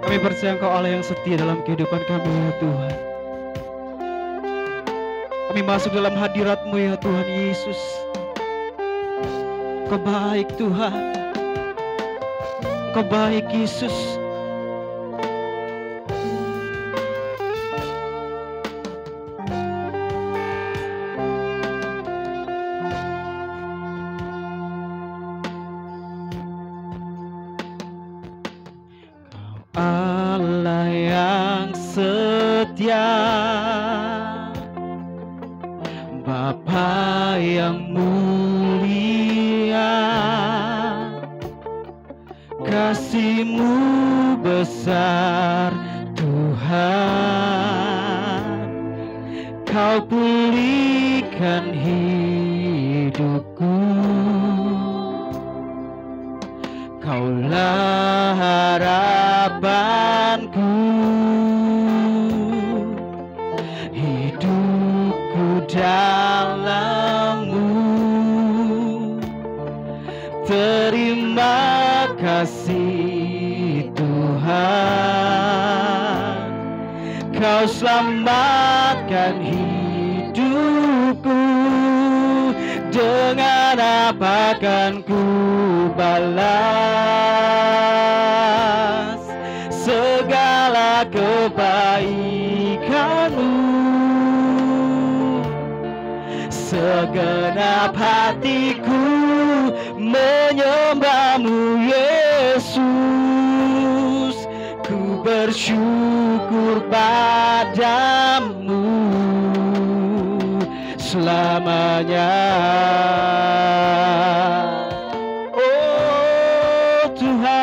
Kami percaya Engkau Allah yang setia dalam kehidupan kami ya Tuhan. Kami masuk dalam hadirat-Mu ya Tuhan Yesus. Engkau baik Tuhan. Engkau baik Yesus. Allah yang setia, Bapa yang mulia, kasih-Mu besar Tuhan. Kau pulihkan hidupku, Kaulah harapanku, hidupku dalam-Mu. Terima kasih Tuhan, Kau selamatkan hidupku. Dengan apa kan ku balas segala kebaikan-Mu? Segenap hatiku menyembah-Mu Yesus. Ku bersyukur padamu selamanya. Oh Tuhan,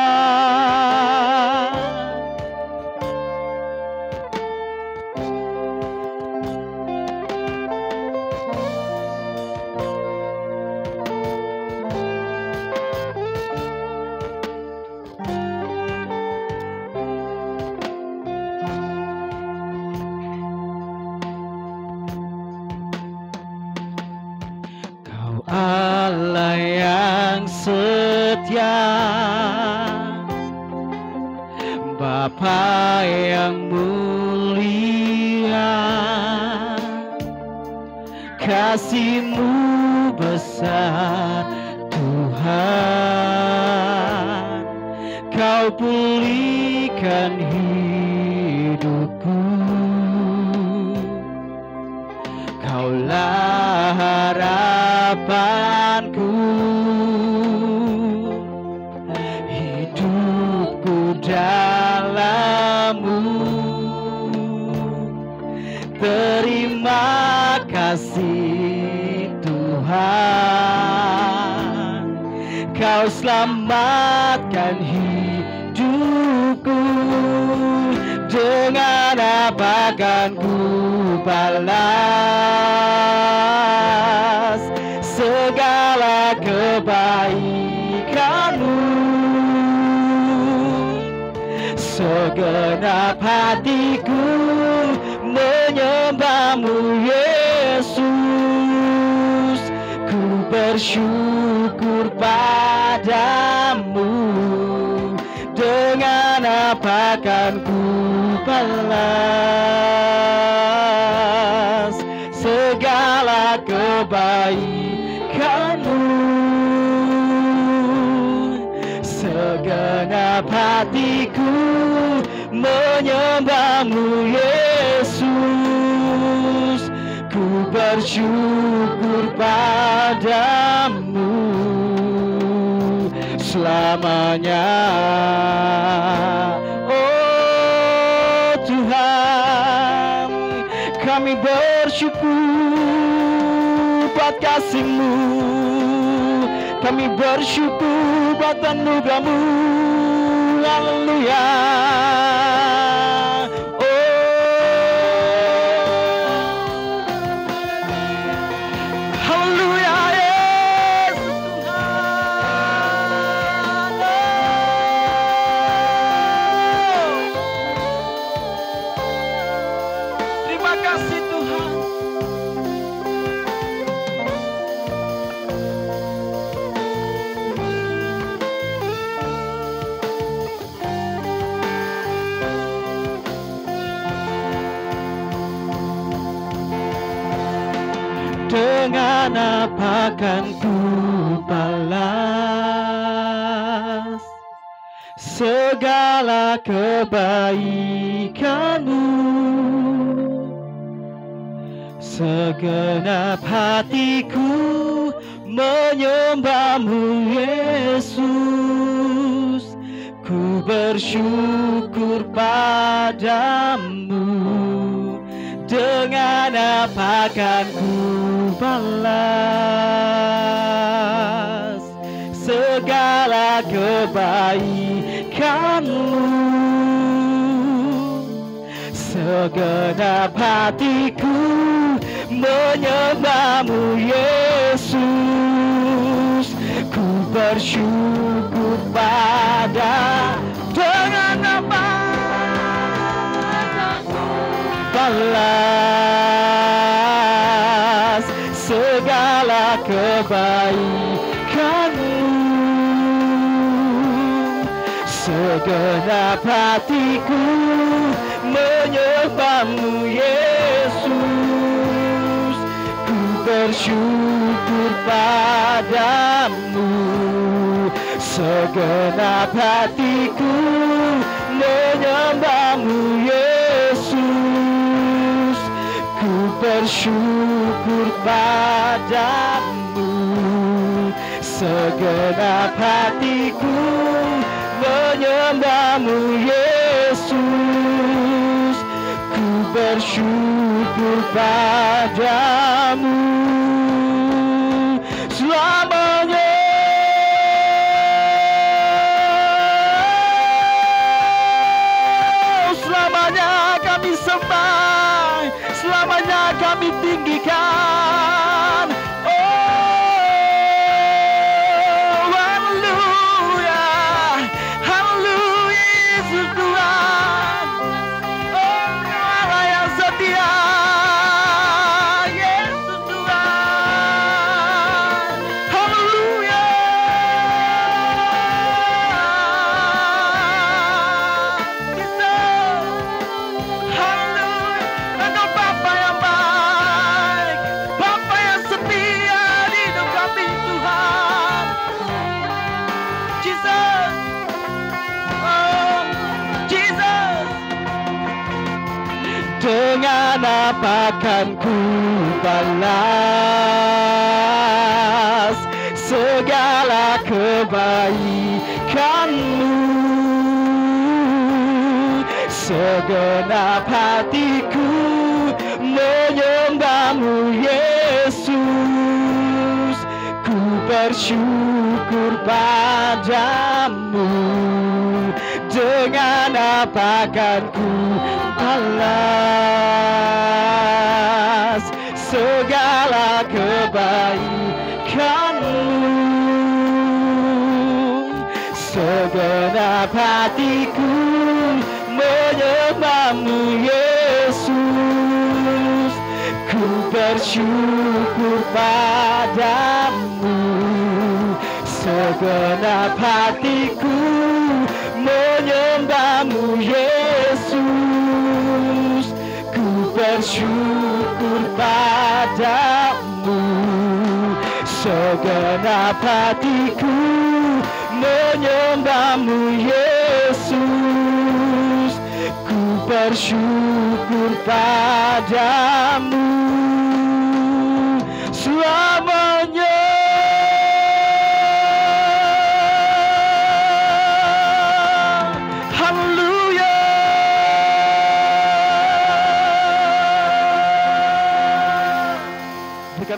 Allah yang setia, Bapa yang mulia, kasih-Mu besar Tuhan. Kau pulihkan hidupku, Kaulah harapanku, hidupku dalam-Mu. Terima kasih Tuhan, Kau selamatkan hidupku. Dengan apa kan ku balas segala kebaikan-Mu? Segenap hatiku menyembah-Mu Yesus. Ku bersyukur padamu. Dengan apa kan ku balas segala kebaikan-Mu? Segenap hatiku menyembah-Mu Yesus. Ku bersyukur padamu selamanya. Oh Tuhan, kami bersyukur buat kasih-Mu, kami bersyukur buat anugerah-Mu. Haleluya. dengan apa kan ku balas segala kebaikanmu? Segenap hatiku menyembahmu Yesus, ku bersyukur padamu. Dengan apa kan ku balas segala kebaikanmu? Segenap hatiku menyembahmu Yesus, ku bersyukur pada. Dengan apa balas segala kebaikanmu? Segenap hatiku menyembahmu Yesus, ku bersyukur padamu. Segenap hatiku menyembahmu Yesus, ku bersyukur padamu. Segenap hatiku menyembahmu Yesus, ku bersyukur padamu selamanya. Selamanya kami sembah, selamanya kami tinggikan. Oh, haleluya, haleluya Yesus Tuhan. Oh, Allah yang setia, Yesus Tuhan. Haleluya. Dengan apa kan ku balas segala kebaikanmu? Segenap hatiku menyembahmu Yesus, ku bersyukur padamu. Dengan apa kan ku balas segala kebaikanmu? Segenap hatiku menyembahmu Yesus, ku bersyukur padamu. Segenap hatiku menyembahmu Yesus, ku bersyukur padamu. Segenap hatiku menyembahmu Yesus, ku bersyukur padamu selamanya.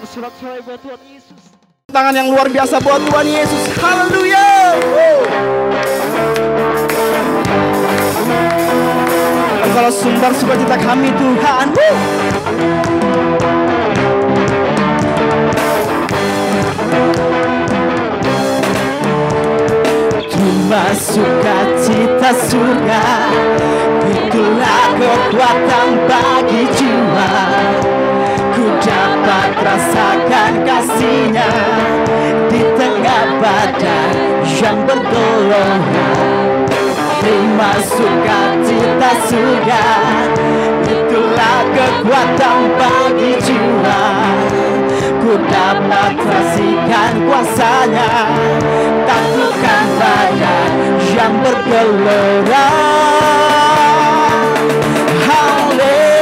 Sorak-sorai buat Tuhan Yesus. Tangan yang luar biasa buat Tuhan Yesus. Haleluya. Engkau sumber sukacita kami Tuhan. Cuma sukacita surga, itulah kekuatan bagi jiwa. Ku dapat rasakan kasih-Nya di tengah badai yang bergelora. Terima sukacita surga, itulah kekuatan bagi jiwa. ku dapat saksikan kuasanya, takutkan badan yang bergelora. Haleluya,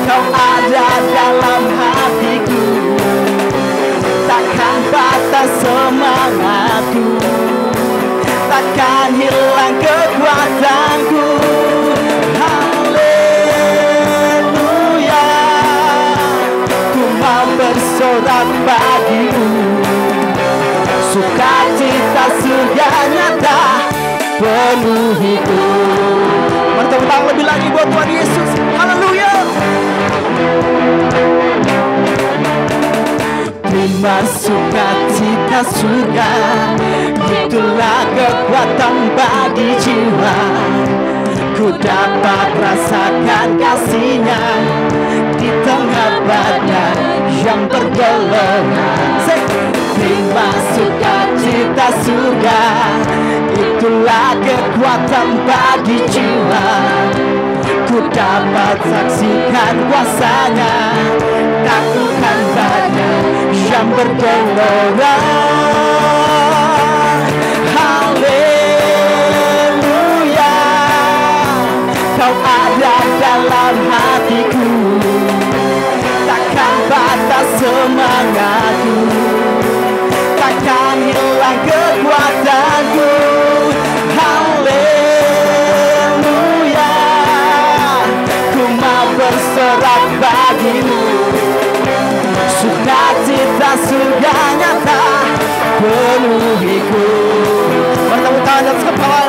kau ada dalam hatiku, takkan patah semangatku, takkan hilang kekuatanku. Haleluya, ku mau bersorak bagimu, sukacita surga nyata penuhiku. Mari tepuk tangan lebih lagi buat Tuhan Yesus. Haleluya. Terima sukacita surga, itulah kekuatan bagi jiwa. Ku dapat rasakan kasih-Nya di tengah badan yang bergelora. Terima sukacita surga, itulah kekuatan bagi jiwa. Ku dapat saksikan kuasa-Nya, takutkan badan yang bergelora. Haleluya, kau ada dalam hatiku, takkan patah semangatku, takkan hilang kekuatanku. Haleluya, ku mau bersorak bagimu, sukacita surga nyata penuhiku. Bertepuk tangan dan kepala.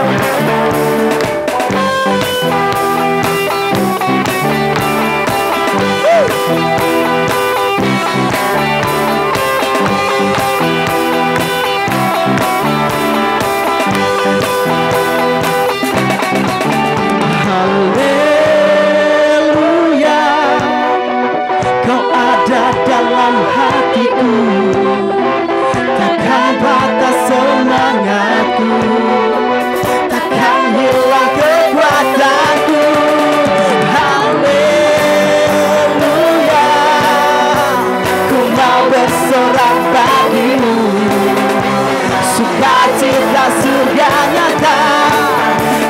Haleluya, kau ada dalam hatiku, takkan patah semangatku, takkan hilang kekuatanku. Haleluya, ku mau bersorak bagimu, sukacita surga nyata.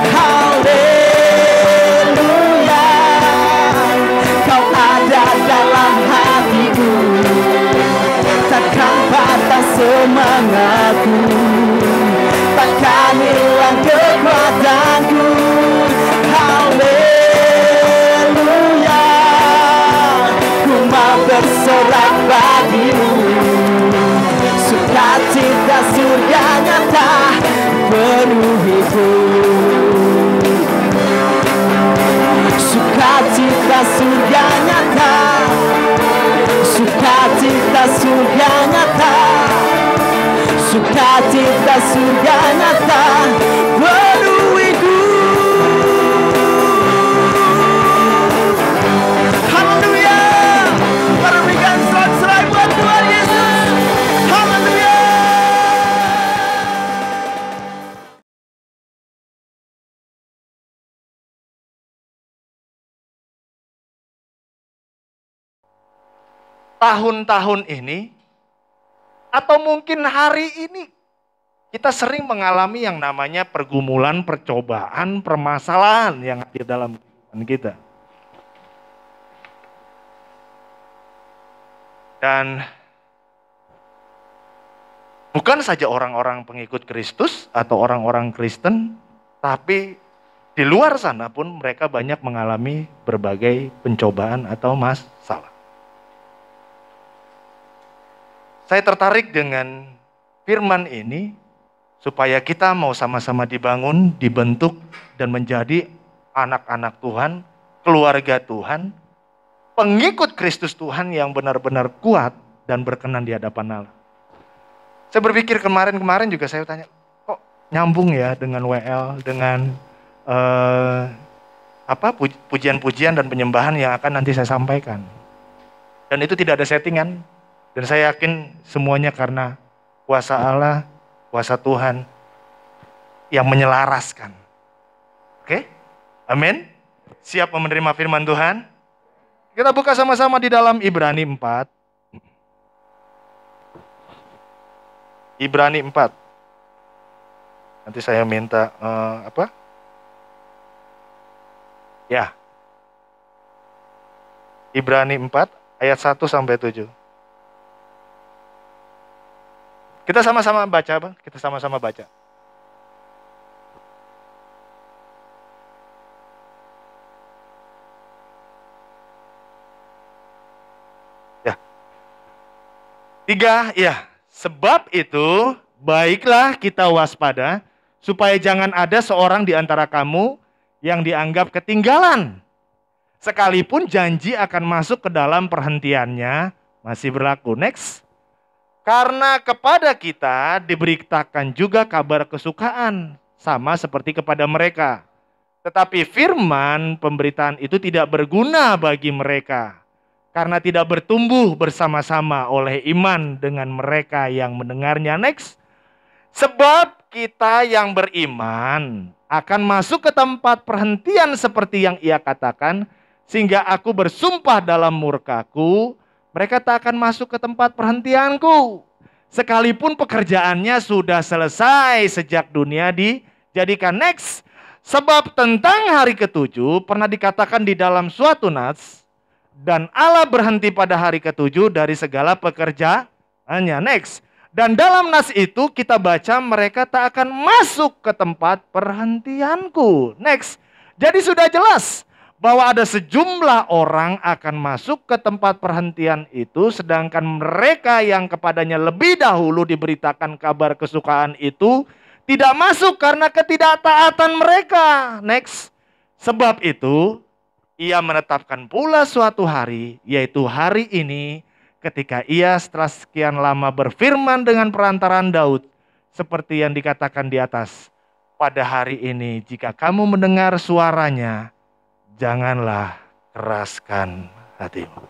Haleluya, kau ada dalam hatiku, takkan patah semangatku, takkan hilang kekuatanku. Haleluya, ku mau bersorak bagimu, sukacita surga nyata penuhiku. Sukacita surga nyata, sukacita surga nyata, sukacita surga nyata penuhiku. Haleluya, mari berikan sorak-sorai buat Tuhan Yesus. Haleluya. Tahun-tahun ini atau mungkin hari ini kita sering mengalami yang namanya pergumulan, percobaan, permasalahan yang hadir dalam kehidupan kita. Dan bukan saja orang-orang pengikut Kristus atau orang-orang Kristen, tapi di luar sana pun mereka banyak mengalami berbagai pencobaan atau masalah. Saya tertarik dengan firman ini supaya kita mau sama-sama dibangun, dibentuk, dan menjadi anak-anak Tuhan, keluarga Tuhan, pengikut Kristus Tuhan yang benar-benar kuat dan berkenan di hadapan Allah. Saya berpikir kemarin juga saya tanya, kok nyambung ya dengan WL, dengan pujian-pujian dan penyembahan yang akan nanti saya sampaikan. Dan itu tidak ada settingan. Dan saya yakin semuanya karena kuasa Allah, kuasa Tuhan yang menyelaraskan. Oke? Amin? Siap menerima firman Tuhan? Kita buka sama-sama di dalam Ibrani 4. Ibrani 4. Nanti saya minta apa? Ya. Ibrani 4 ayat 1 sampai 7. Kita sama-sama baca, Bang. Kita sama-sama baca. Ya. 3, ya. Sebab itu, baiklah kita waspada, supaya jangan ada seorang di antara kamu yang dianggap ketinggalan. Sekalipun janji akan masuk ke dalam perhentiannya, masih berlaku. Next. Karena kepada kita diberitakan juga kabar kesukaan, sama seperti kepada mereka. Tetapi firman pemberitaan itu tidak berguna bagi mereka, karena tidak bertumbuh bersama-sama oleh iman dengan mereka yang mendengarnya. Next. Sebab kita yang beriman akan masuk ke tempat perhentian seperti yang ia katakan, sehingga aku bersumpah dalam murkaku, mereka tak akan masuk ke tempat perhentianku. Sekalipun pekerjaannya sudah selesai sejak dunia dijadikan. Next. Sebab tentang hari ketujuh pernah dikatakan di dalam suatu nas, dan Allah berhenti pada hari ketujuh dari segala pekerjaannya. Next. Dan dalam nas itu kita baca mereka tak akan masuk ke tempat perhentianku. Next. Jadi sudah jelas bahwa ada sejumlah orang akan masuk ke tempat perhentian itu, sedangkan mereka yang kepadanya lebih dahulu diberitakan kabar kesukaan itu tidak masuk karena ketidaktaatan mereka. Next. Sebab itu ia menetapkan pula suatu hari, yaitu hari ini, ketika ia setelah sekian lama berfirman dengan perantaraan Daud, seperti yang dikatakan di atas. Pada hari ini, jika kamu mendengar suaranya, janganlah keraskan hatimu.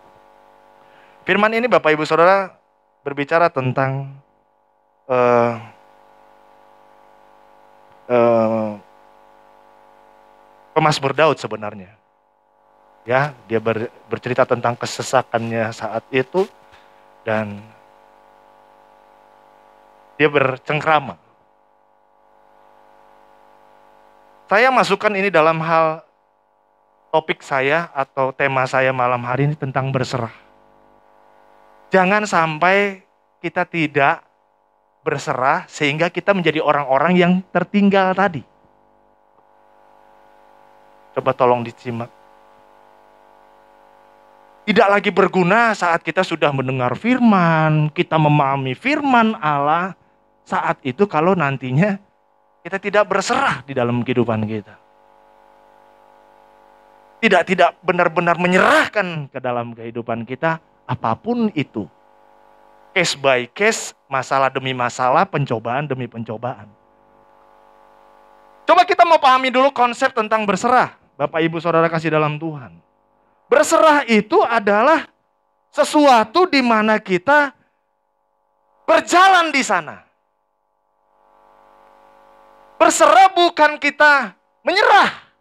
Firman ini Bapak Ibu Saudara berbicara tentang pemazmur Daud sebenarnya. Ya, dia bercerita tentang kesesakannya saat itu dan dia bercengkrama. Saya masukkan ini dalam hal topik saya atau tema saya malam hari ini tentang berserah. Jangan sampai kita tidak berserah sehingga kita menjadi orang-orang yang tertinggal tadi. Coba tolong disimak. Tidak lagi berguna saat kita sudah mendengar firman, kita memahami firman Allah. Saat itu kalau nantinya kita tidak berserah di dalam kehidupan kita. Tidak benar-benar menyerahkan ke dalam kehidupan kita apapun itu. Case by case, masalah demi masalah, pencobaan demi pencobaan. Coba kita mau pahami dulu konsep tentang berserah. Bapak Ibu Saudara kasih dalam Tuhan. Berserah itu adalah sesuatu di mana kita berjalan di sana. Berserah bukan kita menyerah.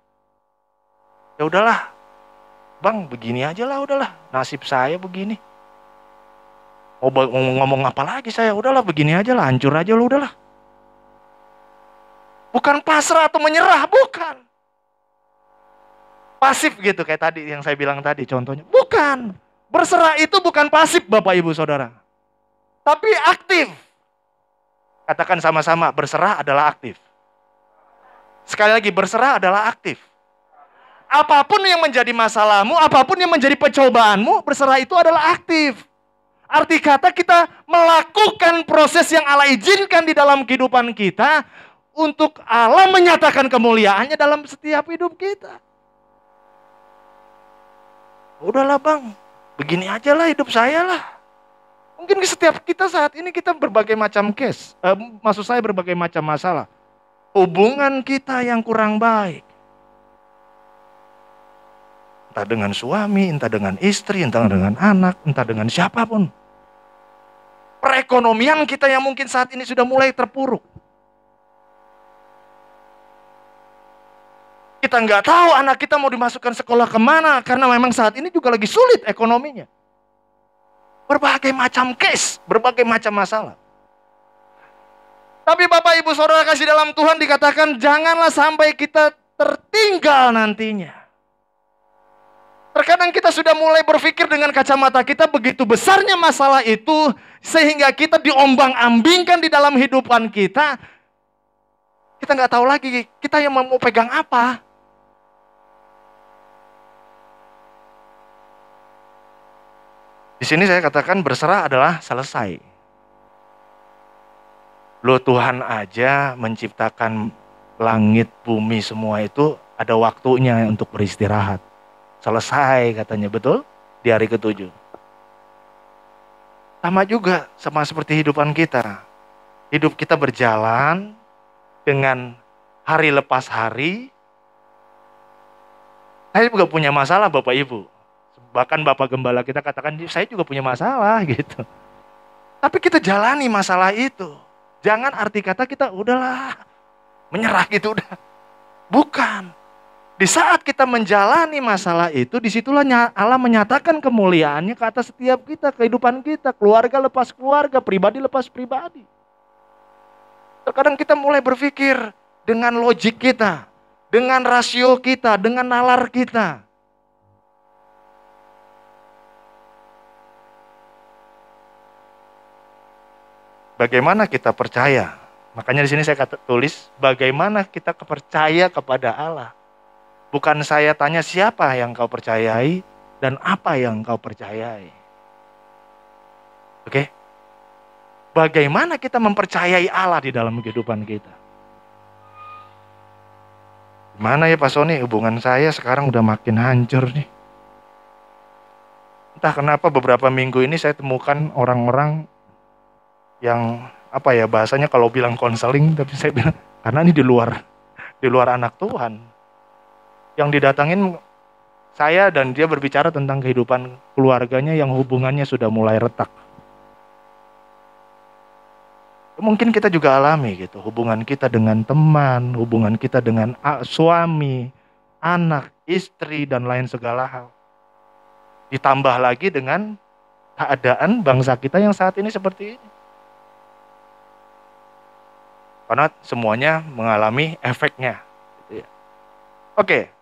Ya udahlah, Bang, begini aja lah, udahlah. Nasib saya begini. Mau ngomong apa lagi saya? Udahlah, begini aja lah, hancur aja lah, udahlah. Bukan pasrah atau menyerah, bukan. Pasif gitu kayak tadi yang saya bilang tadi contohnya. Bukan. Berserah itu bukan pasif Bapak Ibu Saudara. Tapi aktif. Katakan sama-sama, berserah adalah aktif. Sekali lagi, berserah adalah aktif. Apapun yang menjadi masalahmu, apapun yang menjadi percobaanmu, berserah itu adalah aktif. Arti kata kita melakukan proses yang Allah izinkan di dalam kehidupan kita untuk Allah menyatakan kemuliaannya dalam setiap hidup kita. Udahlah Bang, begini aja lah hidup saya lah. Mungkin setiap kita saat ini kita berbagai macam case. Maksud saya berbagai macam masalah. Hubungan kita yang kurang baik. Entah dengan suami, entah dengan istri, entah dengan anak, entah dengan siapapun. Perekonomian kita yang mungkin saat ini sudah mulai terpuruk. Kita nggak tahu anak kita mau dimasukkan sekolah kemana, karena memang saat ini juga lagi sulit ekonominya. Berbagai macam case, berbagai macam masalah. Tapi Bapak Ibu Saudara kasih dalam Tuhan dikatakan janganlah sampai kita tertinggal nantinya. Terkadang kita sudah mulai berpikir dengan kacamata kita begitu besarnya masalah itu, sehingga kita diombang-ambingkan di dalam hidupan kita. Kita nggak tahu lagi kita yang mau pegang apa. Di sini saya katakan berserah adalah selesai. Loh, Tuhan aja menciptakan langit, bumi, semua itu ada waktunya untuk beristirahat. Selesai katanya, betul? Di hari ke-7. Sama juga, sama seperti hidupan kita. Hidup kita berjalan dengan hari lepas hari. Saya juga punya masalah Bapak Ibu. Bahkan Bapak Gembala kita katakan, saya juga punya masalah gitu. Tapi kita jalani masalah itu. Jangan arti kata kita udahlah, menyerah gitu udah. Bukan. Di saat kita menjalani masalah itu, disitulah Allah menyatakan kemuliaannya ke atas setiap kita, kehidupan kita, keluarga lepas keluarga, pribadi lepas pribadi. Terkadang kita mulai berpikir dengan logik kita, dengan rasio kita, dengan nalar kita. Bagaimana kita percaya? Makanya di sini saya tulis bagaimana kita percaya kepada Allah. Bukan saya tanya siapa yang kau percayai dan apa yang kau percayai. Oke? Bagaimana kita mempercayai Allah di dalam kehidupan kita? Gimana ya Pak Sony, hubungan saya sekarang udah makin hancur nih. Entah kenapa beberapa minggu ini saya temukan orang-orang yang bahasanya kalau bilang konseling, tapi saya bilang karena ini di luar anak Tuhan. Yang didatangin saya dan dia berbicara tentang kehidupan keluarganya yang hubungannya sudah mulai retak. Mungkin kita juga alami gitu, hubungan kita dengan teman, hubungan kita dengan suami, anak, istri, dan lain segala hal. Ditambah lagi dengan keadaan bangsa kita yang saat ini seperti ini. Karena semuanya mengalami efeknya. Gitu ya. Oke.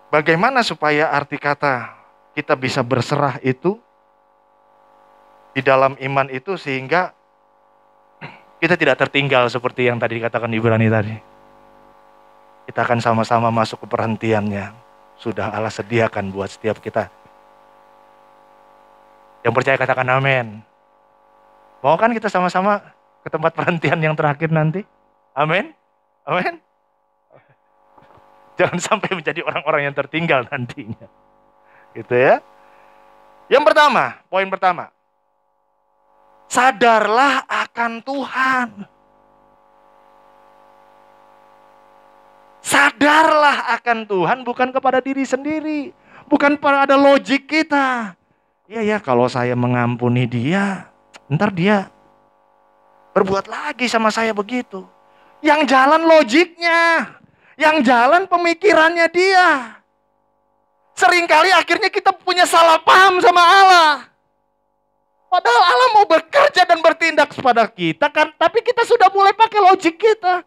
Bagaimana supaya arti kata kita bisa berserah itu di dalam iman itu sehingga kita tidak tertinggal seperti yang tadi dikatakan Ibrani tadi. Kita akan sama-sama masuk ke perhentiannya. Sudah Allah sediakan buat setiap kita. Yang percaya katakan amin. Mau kan kita sama-sama ke tempat perhentian yang terakhir nanti? Amin? Amin? Jangan sampai menjadi orang-orang yang tertinggal nantinya. Gitu ya. Yang pertama, poin pertama. Sadarlah akan Tuhan. Sadarlah akan Tuhan bukan kepada diri sendiri. Bukan pada logik kita. Ya kalau saya mengampuni dia, ntar dia berbuat lagi sama saya begitu. Yang jalan logiknya. Yang jalan pemikirannya dia. Seringkali akhirnya kita punya salah paham sama Allah. Padahal Allah mau bekerja dan bertindak kepada kita kan. Tapi kita sudah mulai pakai logik kita.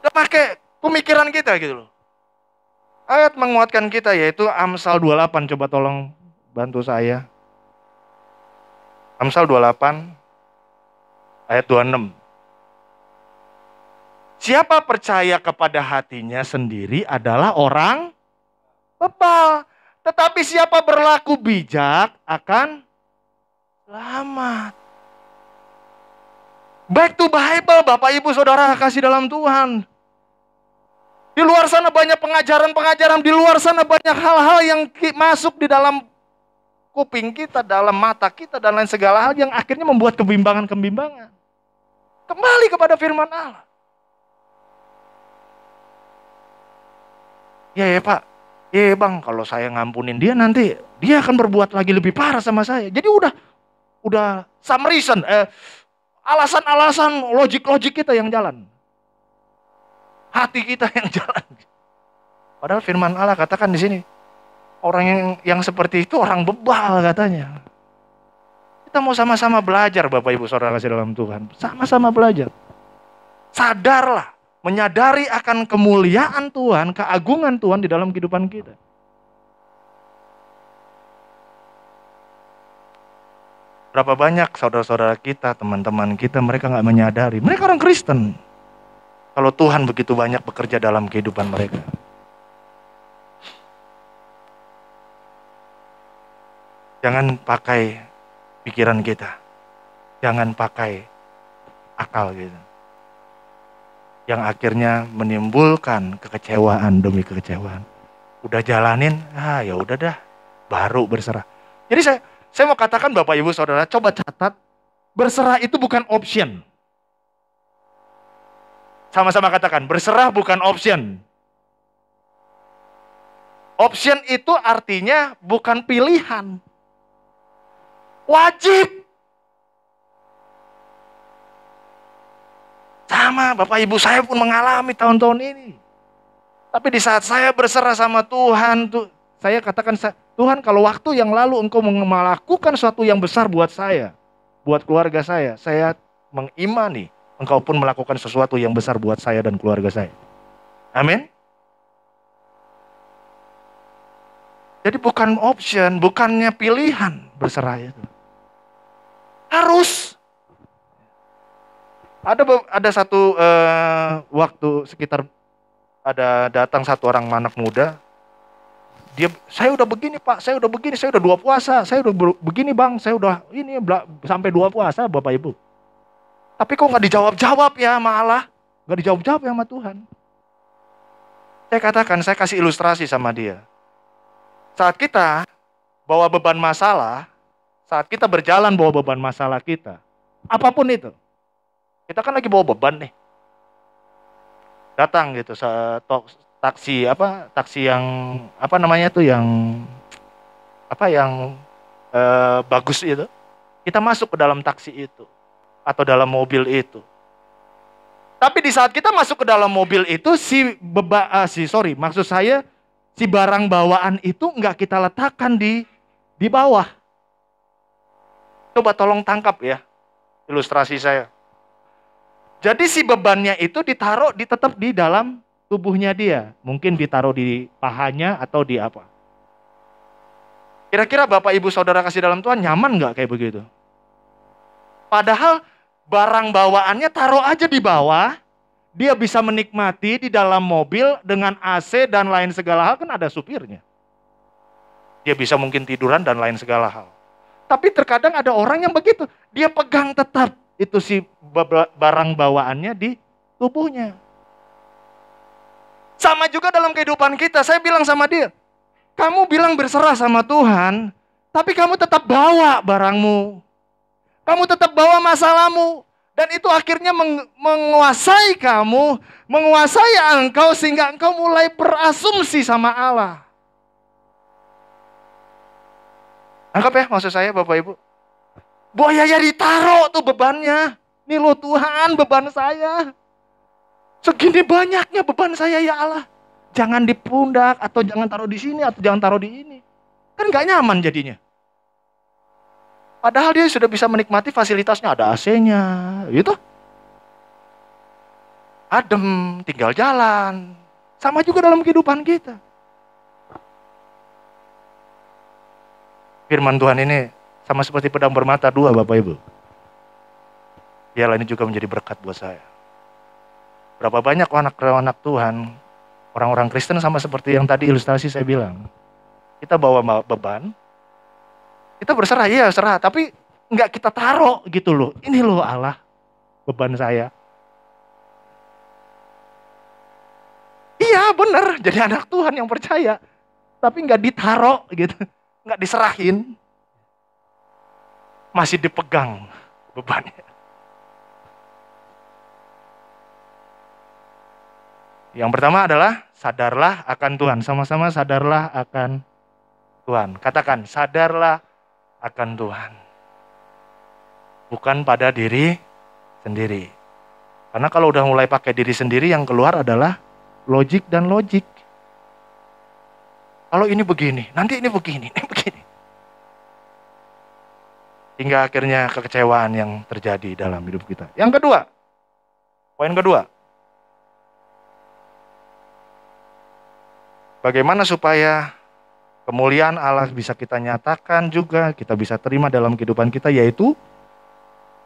Udah pakai pemikiran kita gitu loh. Ayat menguatkan kita yaitu Amsal 28. Coba tolong bantu saya. Amsal 28 ayat 26. Siapa percaya kepada hatinya sendiri adalah orang bebal. Tetapi siapa berlaku bijak akan selamat. Back to Bible, Bapak Ibu Saudara kasih dalam Tuhan. Di luar sana banyak pengajaran-pengajaran, di luar sana banyak hal-hal yang masuk di dalam kuping kita, dalam mata kita, dan lain segala hal yang akhirnya membuat kebimbangan-kebimbangan. Kembali kepada firman Allah. Ya Pak, ya Bang, kalau saya ngampunin dia nanti dia akan berbuat lagi lebih parah sama saya. Jadi udah some reason, alasan-alasan logik-logik kita yang jalan. Hati kita yang jalan. Padahal firman Allah katakan di sini, orang yang seperti itu orang bebal katanya. Kita mau sama-sama belajar Bapak Ibu Saudara kasih dalam Tuhan. Sama-sama belajar. Sadarlah, menyadari akan kemuliaan Tuhan, keagungan Tuhan di dalam kehidupan kita. Berapa banyak saudara-saudara kita, teman-teman kita, mereka nggak menyadari. Mereka orang Kristen. Kalau Tuhan begitu banyak bekerja dalam kehidupan mereka. Jangan pakai pikiran kita. Jangan pakai akal kita. Yang akhirnya menimbulkan kekecewaan demi kekecewaan. Udah jalanin, ya udah dah, baru berserah. Jadi saya mau katakan Bapak Ibu Saudara, coba catat, berserah itu bukan option. Sama-sama katakan, berserah bukan option. Option itu artinya bukan pilihan. Wajib. Sama Bapak Ibu saya pun mengalami tahun-tahun ini. Tapi di saat saya berserah sama Tuhan, saya katakan, Tuhan kalau waktu yang lalu Engkau melakukan sesuatu yang besar buat saya, buat keluarga saya mengimani Engkau pun melakukan sesuatu yang besar buat saya dan keluarga saya. Amin. Jadi bukan option, bukannya pilihan berserah itu. Harus. Ada satu waktu sekitar ada datang satu orang anak muda. Saya udah begini Pak, saya udah begini, saya udah 2 puasa, saya udah begini Bang, saya udah ini sampai 2 puasa Bapak Ibu. Tapi kok nggak dijawab-jawab ya sama Allah, nggak dijawab-jawab ya sama Tuhan. Saya katakan, saya kasih ilustrasi sama dia. Saat kita bawa beban masalah, saat kita berjalan bawa beban masalah kita, apapun itu, kita kan lagi bawa beban nih. Datang gitu, taksi yang apa namanya tuh yang bagus itu, kita masuk ke dalam taksi itu atau dalam mobil itu. Tapi di saat kita masuk ke dalam mobil itu si barang bawaan itu nggak kita letakkan di bawah. Coba tolong tangkap ya ilustrasi saya. Jadi si bebannya itu tetap di dalam tubuhnya dia. Mungkin ditaruh di pahanya atau di apa. Kira-kira Bapak Ibu Saudara kasih dalam Tuhan nyaman nggak kayak begitu? Padahal barang bawaannya taruh aja di bawah. Dia bisa menikmati di dalam mobil dengan AC dan lain segala hal, kan ada supirnya. Dia bisa mungkin tiduran dan lain segala hal. Tapi terkadang ada orang yang begitu. Dia pegang tetap itu si barang bawaannya di tubuhnya. Sama juga dalam kehidupan kita. Saya bilang sama dia, kamu bilang berserah sama Tuhan, tapi kamu tetap bawa barangmu. Kamu tetap bawa masalahmu. Dan itu akhirnya menguasai kamu, menguasai engkau sehingga engkau mulai berasumsi sama Allah. Anggap ya maksud saya Bapak Ibu. Bahwa ya ditaruh tuh bebannya. Nih loh Tuhan beban saya. Segini banyaknya beban saya ya Allah. Jangan di pundak atau jangan taruh di sini atau jangan taruh di ini. Kan gak nyaman jadinya. Padahal dia sudah bisa menikmati fasilitasnya, ada AC-nya, gitu. Adem, tinggal jalan. Sama juga dalam kehidupan kita. Firman Tuhan ini sama seperti pedang bermata 2 Bapak Ibu. Biarlah ini juga menjadi berkat buat saya. Berapa banyak anak-anak Tuhan, orang-orang Kristen sama seperti yang tadi ilustrasi saya bilang. Kita bawa beban, kita berserah, iya serah, tapi enggak kita taruh gitu loh. Ini loh Allah, beban saya. Iya benar, jadi anak Tuhan yang percaya. Tapi enggak ditaruh gitu, enggak diserahin. Masih dipegang bebannya. Yang pertama adalah sadarlah akan Tuhan. Sama-sama sadarlah akan Tuhan. Katakan, sadarlah akan Tuhan. Bukan pada diri sendiri. Karena kalau udah mulai pakai diri sendiri, yang keluar adalah logik dan logik. Kalau ini begini, nanti ini begini, ini begini. Hingga akhirnya kekecewaan yang terjadi dalam hidup kita. Yang kedua, poin kedua. Bagaimana supaya kemuliaan Allah bisa kita nyatakan juga, kita bisa terima dalam kehidupan kita, yaitu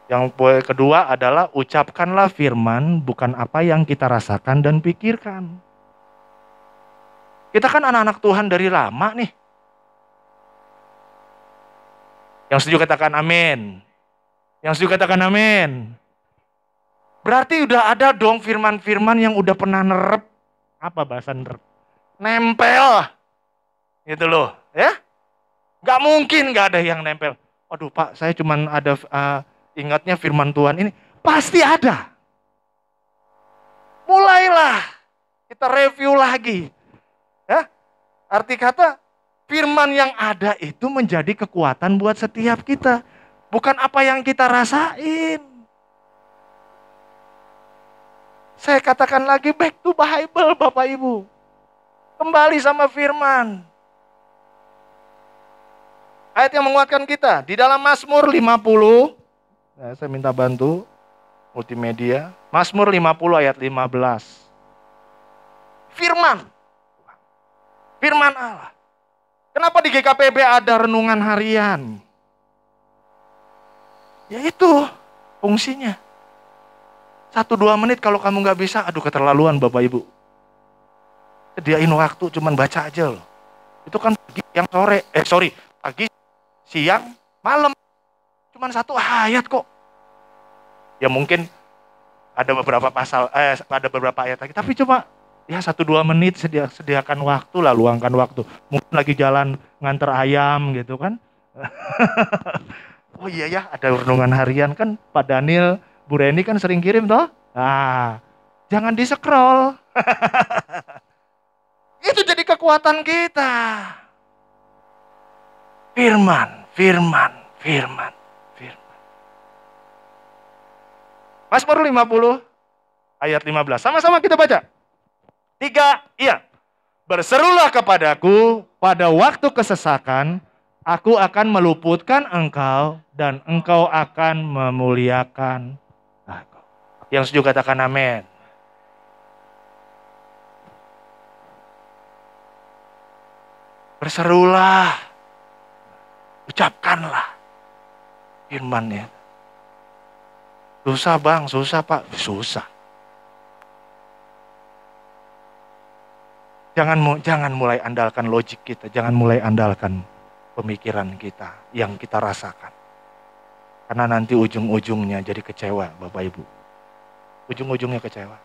yang poin kedua adalah ucapkanlah firman bukan apa yang kita rasakan dan pikirkan. Kita kan anak-anak Tuhan dari lama nih. Yang setuju katakan amin. Yang setuju katakan amin. Berarti udah ada dong firman-firman yang udah pernah nerep. Apa bahasa nerep? Nempel. Gitu loh, ya. Gak mungkin gak ada yang nempel. Aduh Pak, saya cuman ada ingatnya firman Tuhan ini. Pasti ada. Mulailah kita review lagi. Ya. Arti kata firman yang ada itu menjadi kekuatan buat setiap kita. Bukan apa yang kita rasain. Saya katakan lagi, back to Bible Bapak Ibu. Kembali sama firman. Ayat yang menguatkan kita. Di dalam Mazmur 50. Saya minta bantu multimedia. Mazmur 50 ayat 15. Firman. Firman Allah. Kenapa di GKPB ada renungan harian? Ya itu fungsinya. 1-2 menit kalau kamu nggak bisa, aduh keterlaluan Bapak Ibu. Sediain waktu cuman baca aja loh. Itu kan pagi, yang sore, pagi, siang, malam. Cuman 1 ayat kok. Ya mungkin ada beberapa ada beberapa ayat lagi, tapi coba ya 1-2 menit sediakan waktu lah, luangkan waktu. Mungkin lagi jalan nganter ayam gitu kan. Oh iya ya, ada renungan harian kan Pak Daniel, Bu Reni kan sering kirim toh. Nah, jangan di-scroll. Itu jadi kekuatan kita. Firman. Mazmur 50 ayat 15. Sama-sama kita baca. 3, iya. Berserulah kepadaku pada waktu kesesakan, aku akan meluputkan engkau dan engkau akan memuliakan aku. Yang setuju katakan amin. Berserulah, ucapkanlah firman-Nya. Susah Bang, susah Pak, susah. Jangan mulai andalkan logik kita, jangan mulai andalkan pemikiran kita yang kita rasakan. Karena nanti ujung-ujungnya jadi kecewa Bapak Ibu. Ujung-ujungnya kecewa.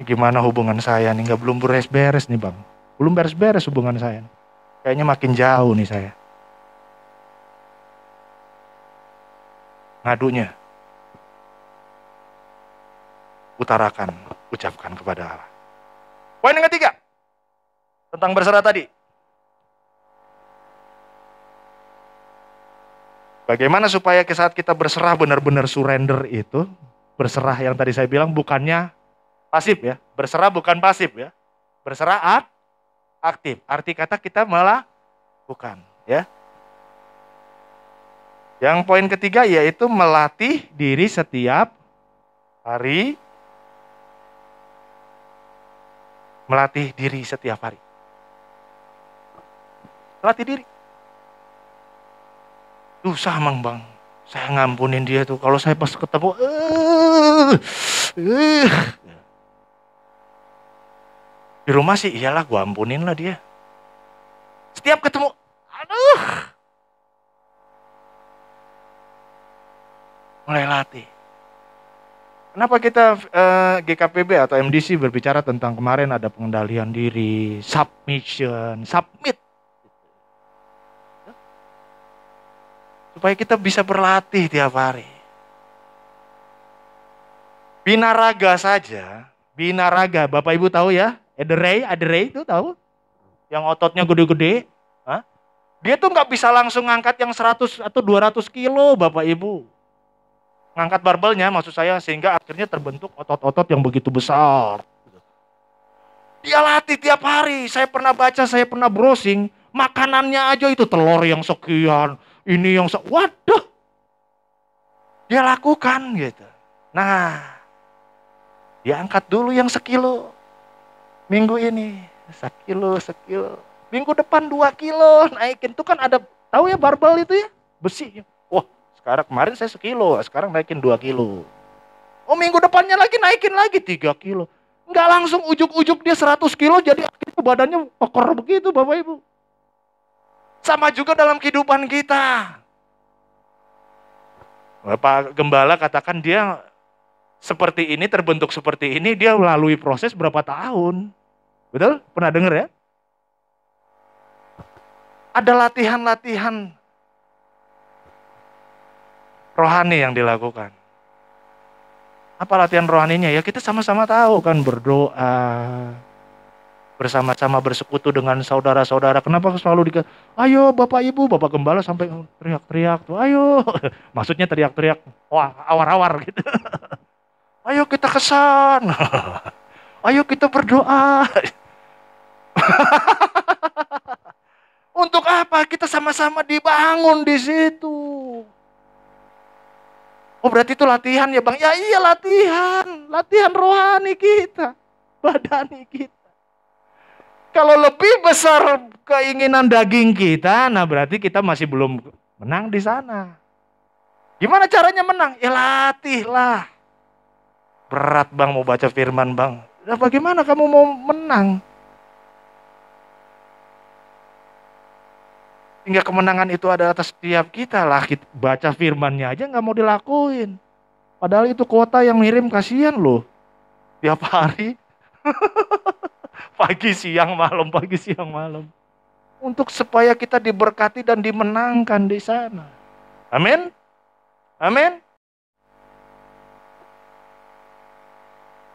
Gimana hubungan saya nih, belum beres-beres nih Bang. Belum beres-beres hubungan saya. Kayaknya makin jauh nih saya. Ngadunya. Utarakan, ucapkan kepada Allah. Poin yang ketiga. Tentang berserah tadi. Bagaimana supaya saat kita berserah benar-benar surrender itu. Berserah yang tadi saya bilang bukannya pasif ya. Berserah bukan pasif ya. Berserah aktif. Arti kata kita melakukan ya. Yang poin ketiga yaitu melatih diri setiap hari. Melatih diri setiap hari. Melatih diri. Susah Mang Bang. Saya ngampunin dia tuh. Kalau saya pas ketemu. Di rumah sih iyalah gue ampunin lah dia. Setiap ketemu. Aduh. Mulai latih. Kenapa kita GKPB atau MDC berbicara tentang kemarin ada pengendalian diri, submit. Supaya kita bisa berlatih tiap hari. Binaraga saja, binaraga, Bapak Ibu tahu ya? Ederei itu tahu? Yang ototnya gede-gede. Dia tuh nggak bisa langsung ngangkat yang 100 atau 200 kilo Bapak Ibu. ngangkat barbelnya maksud saya, sehingga akhirnya terbentuk otot-otot yang begitu besar. Dia latih tiap hari. Saya pernah baca, saya pernah browsing, makanannya aja itu telur yang sekian, ini yang waduh. Dia lakukan gitu. Nah, dia angkat dulu yang sekilo. Minggu ini sekilo. Minggu depan 2 kilo naikin. Itu kan ada, tahu ya barbel itu ya, besi. Wah, sekarang kemarin saya sekilo, sekarang naikin 2 kilo. Oh, minggu depannya lagi naikin lagi 3 kilo. Nggak langsung ujuk-ujuk dia 100 kilo, jadi akhirnya badannya pekor begitu Bapak Ibu. Sama juga dalam kehidupan kita. Bapak Gembala katakan dia seperti ini, terbentuk seperti ini, dia melalui proses berapa tahun. Betul? Pernah dengar ya? Ada latihan-latihan rohani yang dilakukan. Apa latihan rohaninya? Ya kita sama-sama tahu kan, berdoa, bersama-sama bersekutu dengan saudara-saudara. Kenapa selalu ayo Bapak Ibu, Bapak Gembala sampai teriak-teriak tuh, ayo. Maksudnya teriak-teriak, wah awar-awar gitu. Ayo kita kesan. Ayo kita berdoa. Untuk apa? Kita sama-sama dibangun di situ. Oh berarti itu latihan ya Bang? Ya iya latihan rohani kita, badani kita. Kalau lebih besar keinginan daging kita, nah berarti kita masih belum menang di sana. Gimana caranya menang? Ya latihlah. Berat Bang mau baca firman Bang. Nah, bagaimana kamu mau menang? Hingga kemenangan itu ada atas setiap kita lah. Kita baca firmannya aja nggak mau dilakuin. Padahal itu kuota yang ngirim, kasihan loh. Tiap hari. Pagi siang malam. Untuk supaya kita diberkati dan dimenangkan di sana. Amin. Amin.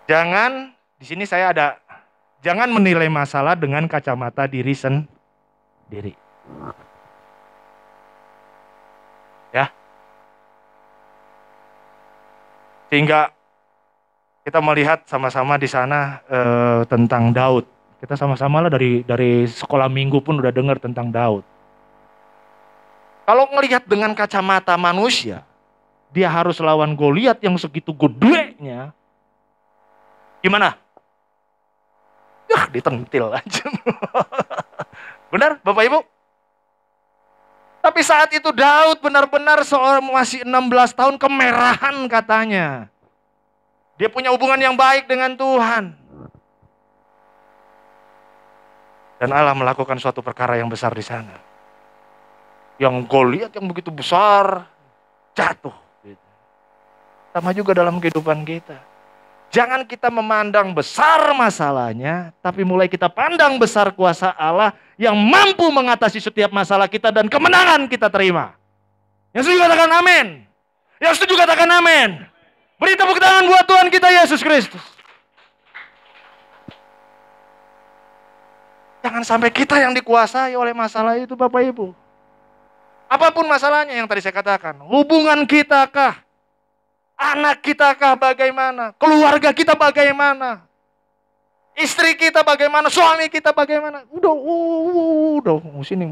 Jangan, di sini saya ada, jangan menilai masalah dengan kacamata diri sendiri. Ya. Sehingga kita melihat sama-sama di sana tentang Daud. Kita sama-sama lah dari sekolah minggu pun udah dengar tentang Daud. Kalau ngelihat dengan kacamata manusia, dia harus lawan Goliat yang segitu gedenya. Gimana? Ditentil aja. Benar Bapak Ibu? Tapi saat itu Daud benar-benar seorang masih 16 tahun, kemerahan katanya. Dia punya hubungan yang baik dengan Tuhan. Dan Allah melakukan suatu perkara yang besar di sana. Yang Goliat yang begitu besar jatuh. Sama juga dalam kehidupan kita. Jangan kita memandang besar masalahnya, tapi mulai kita pandang besar kuasa Allah yang mampu mengatasi setiap masalah kita dan kemenangan kita terima. Yang setuju katakan amin. Yang setuju katakan amin. Beri tepuk tangan buat Tuhan kita Yesus Kristus. Jangan sampai kita yang dikuasai oleh masalah itu Bapak Ibu. Apapun masalahnya yang tadi saya katakan. Hubungan kita kah? Anak kita kah bagaimana? Keluarga kita bagaimana? Istri kita bagaimana? Suami kita bagaimana? Udah, sini.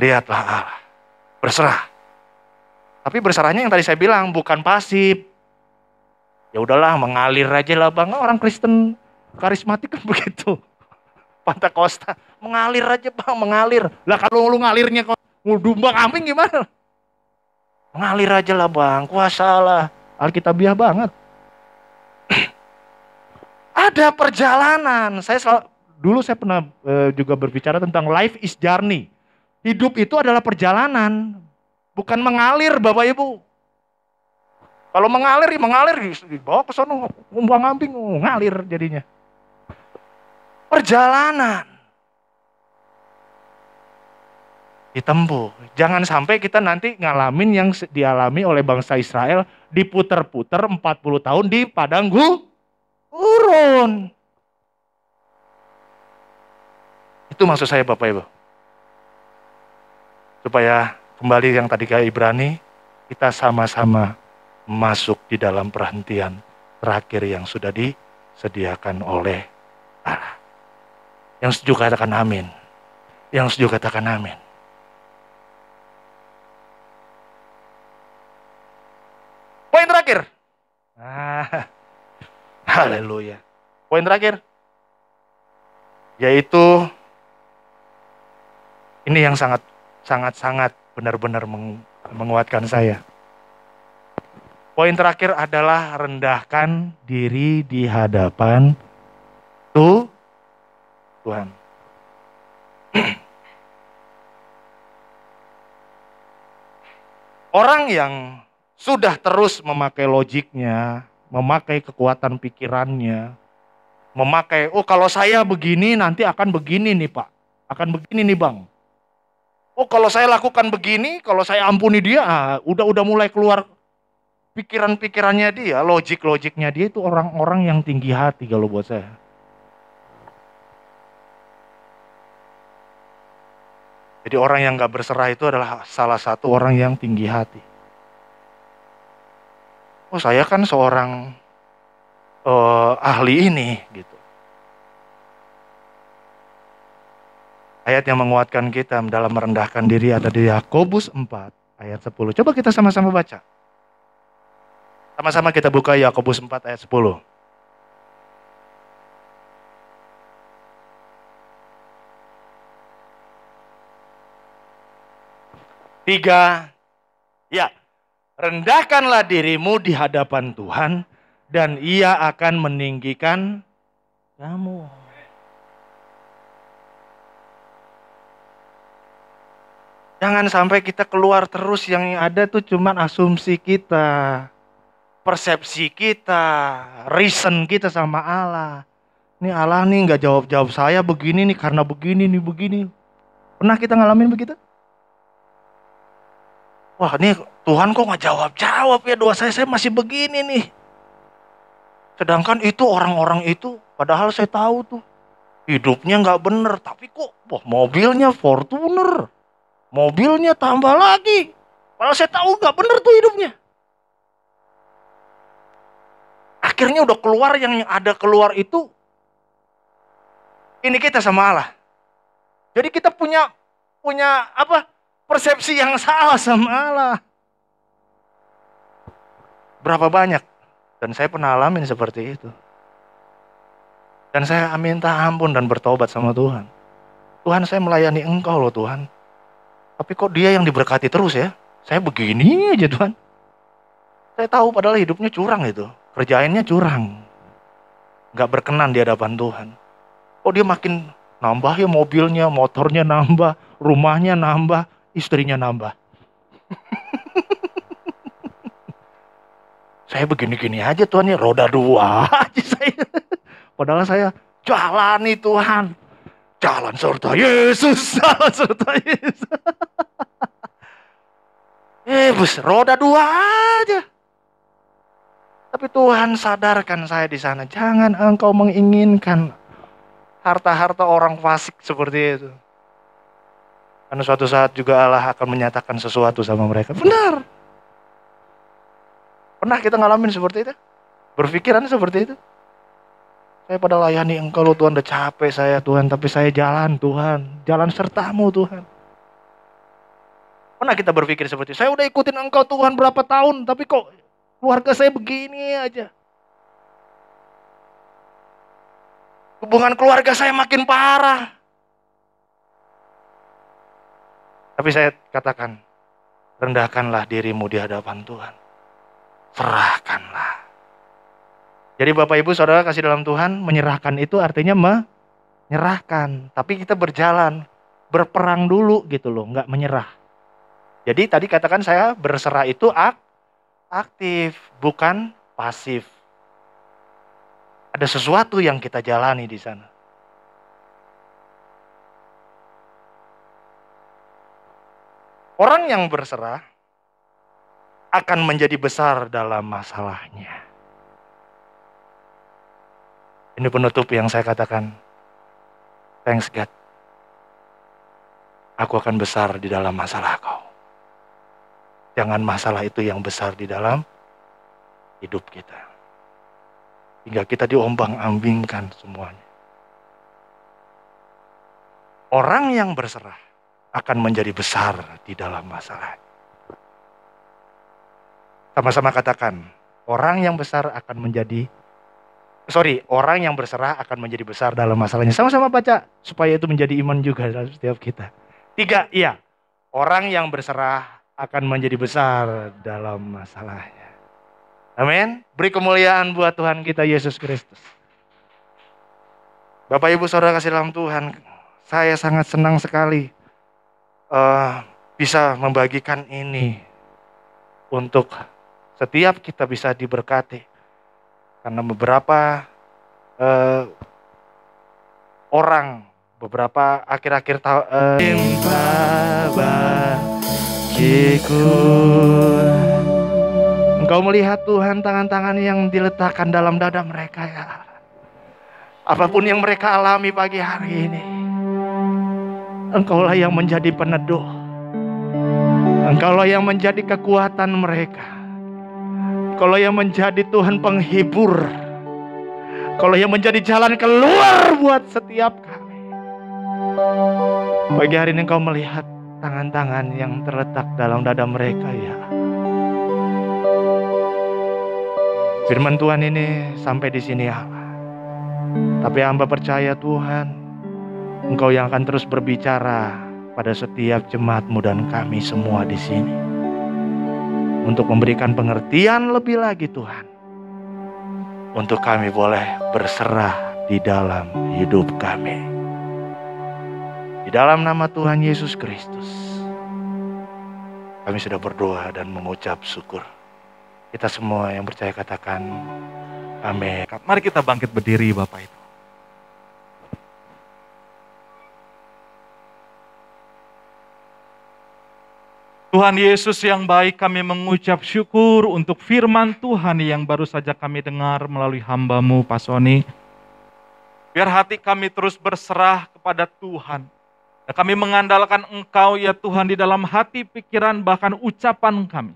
Lihatlah Allah. Berserah. Tapi berserahnya yang tadi saya bilang bukan pasif. Ya udahlah, mengalir aja lah Bang. Orang Kristen karismatik kan begitu. Pentakosta, mengalir aja Bang, mengalir. Lah kalau lu ngalirnya kok domba kambing gimana? Mengalir aja lah Bang, kuasa Allah. Alkitabiah banget. Ada perjalanan. Dulu saya pernah juga berbicara tentang life is journey. Hidup itu adalah perjalanan, bukan mengalir Bapak Ibu. Kalau mengalir dibawa ke sana, domba kambing ngalir jadinya. Perjalanan ditempuh. Jangan sampai kita nanti ngalamin yang dialami oleh bangsa Israel, diputer-puter 40 tahun di padang gurun. Itu maksud saya Bapak Ibu. Supaya kembali yang tadi ke Ibrani, kita sama-sama masuk di dalam perhentian terakhir yang sudah disediakan oleh Allah. Yang setuju katakan amin. Yang setuju katakan amin. Poin terakhir. Haleluya. Poin terakhir. Yaitu ini yang sangat benar-benar menguatkan saya. Poin terakhir adalah rendahkan diri di hadapan Tuhan. Orang yang sudah terus memakai logiknya, memakai kekuatan pikirannya, memakai, oh kalau saya begini nanti akan begini nih Pak, akan begini nih Bang. Oh kalau saya lakukan begini, kalau saya ampuni dia, udah mulai keluar pikiran-pikirannya dia, logik-logiknya dia itu orang-orang yang tinggi hati kalau buat saya. Jadi orang yang gak berserah itu adalah salah satu orang yang tinggi hati. Oh saya kan seorang ahli ini gitu. Ayat yang menguatkan kita dalam merendahkan diri ada di Yakobus 4 ayat 10. Coba kita sama-sama baca. Sama-sama kita buka Yakobus 4 ayat 10. Tiga, ya, rendahkanlah dirimu di hadapan Tuhan dan Ia akan meninggikan kamu. Jangan sampai kita keluar terus, yang ada tuh cuman asumsi kita, persepsi kita, reason kita sama Allah. Ini Allah nih nggak jawab saya begini nih karena begini nih begini. Pernah kita ngalamin begitu? Wah ini Tuhan kok nggak jawab ya doa saya masih begini nih. Sedangkan itu orang-orang itu, padahal saya tahu tuh hidupnya nggak bener, tapi kok mobilnya Fortuner, mobilnya tambah lagi. Padahal saya tahu nggak bener tuh hidupnya. Akhirnya udah keluar yang ada keluar itu, ini kita sama Allah. Jadi kita punya apa? Persepsi yang salah sama Allah. Berapa banyak? Dan saya pernah alamin seperti itu. Dan saya minta ampun dan bertobat sama Tuhan. Tuhan saya melayani Engkau loh Tuhan. Tapi kok dia yang diberkati terus ya? Saya begini aja Tuhan. Saya tahu padahal hidupnya curang itu. Kerjaannya curang. Gak berkenan di hadapan Tuhan. Kok dia makin nambah ya mobilnya, motornya nambah, rumahnya nambah, istrinya nambah. Saya begini-gini aja Tuhan ya, roda dua aja saya. Padahal saya jalani Tuhan. Jalan serta Yesus, jalan serta Yesus. Bus, roda dua aja. Tapi Tuhan sadarkan saya di sana, jangan engkau menginginkan harta-harta orang fasik seperti itu. Karena suatu saat juga Allah akan menyatakan sesuatu sama mereka. Benar. Pernah kita ngalamin seperti itu? Berpikiran seperti itu? Saya pada layani engkau loh Tuhan, udah capek saya Tuhan, tapi saya jalan Tuhan. Jalan sertamu Tuhan. Pernah kita berpikir seperti itu? Saya udah ikutin engkau Tuhan berapa tahun, tapi kok keluarga saya begini aja. Hubungan keluarga saya makin parah. Tapi saya katakan, rendahkanlah dirimu di hadapan Tuhan. Serahkanlah. Jadi Bapak Ibu Saudara kasih dalam Tuhan, menyerahkan itu artinya menyerahkan. Tapi kita berjalan, berperang dulu gitu loh, nggak menyerah. Jadi tadi katakan saya berserah itu aktif, bukan pasif. Ada sesuatu yang kita jalani di sana. Orang yang berserah akan menjadi besar dalam masalahnya. Ini penutup yang saya katakan. Thanks God. aku akan besar di dalam masalah kau. Jangan masalah itu yang besar di dalam hidup kita. Hingga kita diombang-ambingkan semuanya. Orang yang berserah akan menjadi besar di dalam masalah. Sama-sama katakan, orang yang berserah akan menjadi besar dalam masalahnya. Sama-sama baca, supaya itu menjadi iman juga dalam setiap kita. 3, iya. Orang yang berserah akan menjadi besar dalam masalahnya. Amin. Beri kemuliaan buat Tuhan kita Yesus Kristus. Bapak Ibu Saudara kasih dalam Tuhan, saya sangat senang sekali bisa membagikan ini untuk setiap kita bisa diberkati. Karena beberapa orang, beberapa akhir-akhir tahun Engkau melihat Tuhan tangan-tangan yang diletakkan dalam dada mereka ya. Apapun yang mereka alami pagi hari ini, Engkaulah yang menjadi peneduh. Engkaulah yang menjadi kekuatan mereka. Engkaulah yang menjadi Tuhan penghibur. Engkaulah yang menjadi jalan keluar buat setiap kami. Pagi hari ini Engkau melihat tangan-tangan yang terletak dalam dada mereka ya. Firman Tuhan ini sampai di sini Allah. Tapi hamba percaya Tuhan, Engkau yang akan terus berbicara pada setiap jemaat-Mu dan kami semua di sini. Untuk memberikan pengertian lebih lagi Tuhan. Untuk kami boleh berserah di dalam hidup kami. Di dalam nama Tuhan Yesus Kristus, kami sudah berdoa dan mengucap syukur. Kita semua yang percaya katakan, amin. Mari kita bangkit berdiri Bapak Ibu. Tuhan Yesus yang baik, kami mengucap syukur untuk firman Tuhan yang baru saja kami dengar melalui hamba-Mu Pak Sony. Biar hati kami terus berserah kepada Tuhan. Dan kami mengandalkan Engkau ya Tuhan di dalam hati, pikiran, bahkan ucapan kami.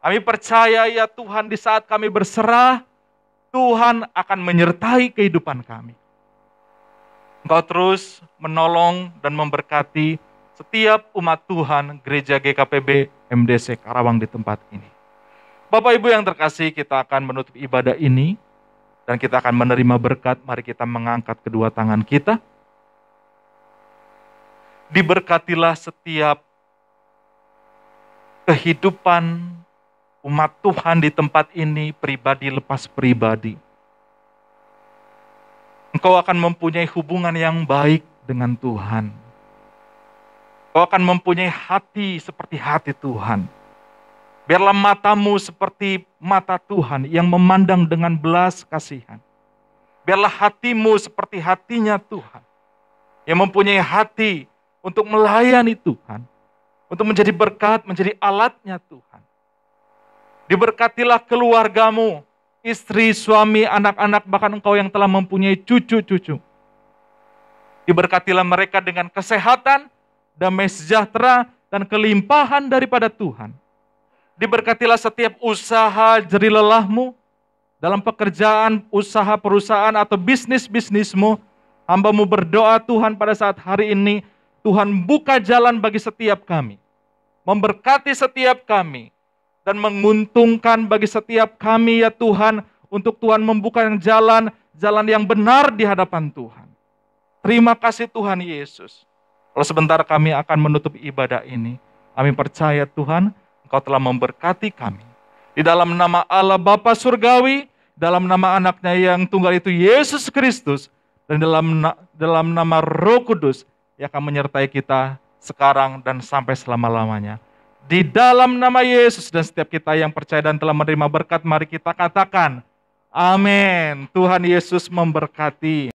Kami percaya ya Tuhan di saat kami berserah, Tuhan akan menyertai kehidupan kami. Engkau terus menolong dan memberkati setiap umat Tuhan Gereja GKPB MDC Karawang di tempat ini. Bapak Ibu yang terkasih, kita akan menutup ibadah ini dan kita akan menerima berkat. Mari kita mengangkat kedua tangan kita. Diberkatilah setiap kehidupan umat Tuhan di tempat ini, pribadi lepas pribadi. Engkau akan mempunyai hubungan yang baik dengan Tuhan. Engkau akan mempunyai hati seperti hati Tuhan. Biarlah matamu seperti mata Tuhan yang memandang dengan belas kasihan. Biarlah hatimu seperti hatinya Tuhan, yang mempunyai hati untuk melayani Tuhan, untuk menjadi berkat, menjadi alatnya Tuhan. Diberkatilah keluargamu, istri, suami, anak-anak, bahkan engkau yang telah mempunyai cucu-cucu. Diberkatilah mereka dengan kesehatan, damai sejahtera, dan kelimpahan daripada Tuhan. Diberkatilah setiap usaha jerih-lelahmu, dalam pekerjaan, usaha, perusahaan, atau bisnis-bisnismu. Hamba-Mu berdoa Tuhan pada saat hari ini, Tuhan buka jalan bagi setiap kami, memberkati setiap kami, dan menguntungkan bagi setiap kami ya Tuhan, untuk Tuhan membuka jalan yang benar di hadapan Tuhan. Terima kasih Tuhan Yesus. Kalau sebentar kami akan menutup ibadah ini, kami percaya Tuhan, Engkau telah memberkati kami. Di dalam nama Allah Bapa Surgawi, dalam nama anaknya yang tunggal itu Yesus Kristus, dan dalam nama Roh Kudus, yang akan menyertai kita sekarang dan sampai selama-lamanya. Di dalam nama Yesus, dan setiap kita yang percaya dan telah menerima berkat, mari kita katakan, amin. Tuhan Yesus memberkati.